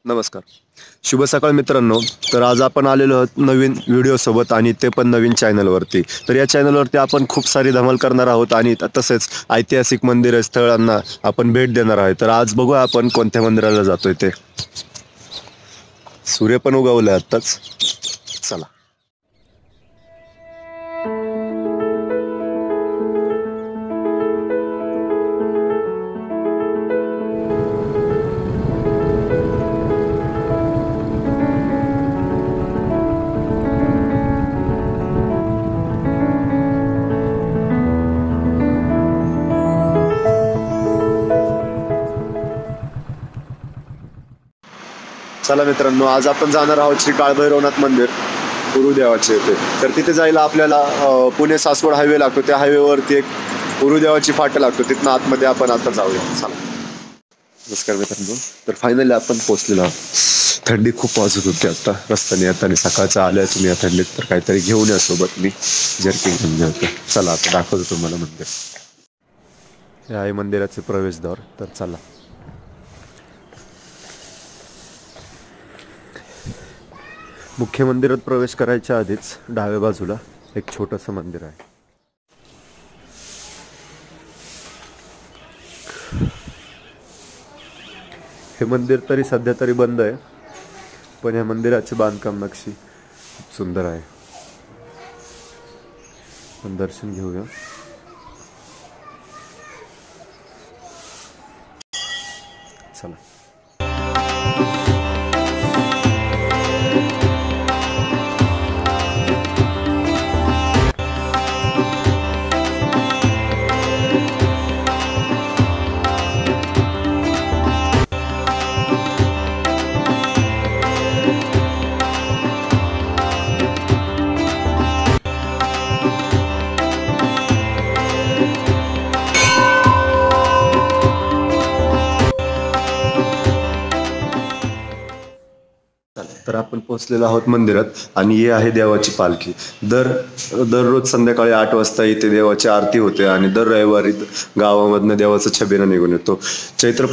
नमस्कार. शुभ सकाळ मित्रांनो. तर आज आपण आलेलो आहोत नवीन व्हिडिओसोबत आणि ते पण नवीन चॅनलवरती. तर या चॅनलवरती आपण खूप सारी धमाल करणार आहोत आणि तसेच ऐतिहासिक मंदिर स्थळांना आपण भेट देणार आहे. तर आज बघूया आपण कोणत्या मंदिराला जातोय ते. सूर्य पण उगवला आत्ताच. चला. चला मित्रांनो, आज आपण जाणार आहोत श्री काळभैरवनाथ मंदिर गुरुदेवाचे येथे. तर तिथे जायला आपल्याला पुणे सासवड हायवे लागतो. त्या हायवेवरती एक गुरुदेवाची फाटा लागतो. तिथनं आतमध्ये आपण आता जाऊया. चला. नमस्कार मित्रांनो. तर फायनली आपण पोहोचलेलो आहोत. थंडी खूप वाजत होती आता रस्त्याने येताना. सकाळचं आल्या तुम्ही या थंडीत, तर काहीतरी घेऊन या सोबत. मी जर्किंग घेऊन घ्या. चला आता दाखवतो तुम्हाला मंदिर. हे आहे मंदिराचे प्रवेशद्वार. तर चला. मुख्य मंदिरात प्रवेश करायच्या आधीच डाव्या बाजूला एक छोटंसं मंदिर आहे. हे मंदिर तरी सध्या तरी बंद आहे, पण या मंदिराचे बांधकाम नक्षी खूप सुंदर आहे. पण दर्शन घेऊया. चला. तर आपण पोहोचलेलो आहोत मंदिरात आणि ही आहे देवाची पालखी. दररोज संध्याकाळी 8 वाजता इथे देवाची आरती होते आणि दर रविवारी गावामधनं देवाचा छबिना निघून येतो. चैत्र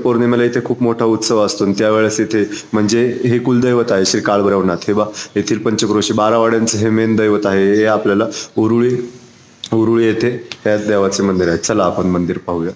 पौर्णिमेला इथे खूप मोठा उत्सव असतो. त्यावेळेस इथे म्हणजे हे कुलदैवत आहे श्री काळभैरवनाथ. हे येथील पंचक्रोशी 12 वाड्यांचं हे मेन दैवत आहे. हे आपल्याला उरुळी येथे या देवाचे मंदिर आहे. चला आपण मंदिर पाहूया.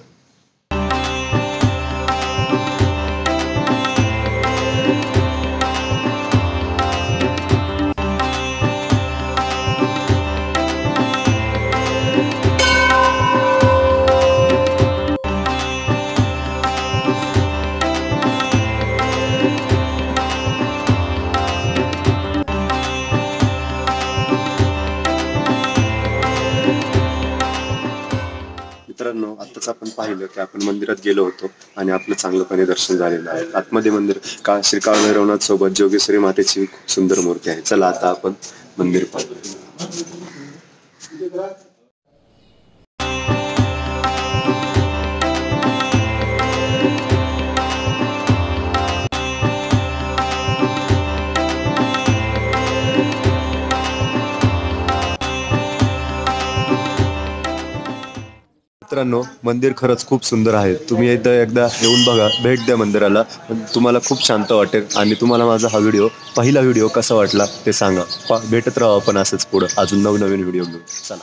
मित्रांनो, आताच आपण पाहिलं की आपण मंदिरात गेलो होतो आणि आपलं चांगलंपणे दर्शन झालेलं आहे. आतमध्ये मंदिर श्री काळभैरवनाथ सोबत जोगेश्वरी मातेची खूप सुंदर मूर्ती आहे. चला आता आपण मंदिर पाहूया. मित्रांनो, मंदिर खरंच खूप सुंदर आहे. तुम्ही एकदा येऊन बघा, भेट द्या मंदिराला. तुम्हाला खूप शांत वाटेल. आणि तुम्हाला माझा हा पहिला व्हिडिओ कसा वाटला ते सांगा. भेटत राहू आपण असंच पुढं अजून नवनवीन व्हिडिओ घेऊन. चला.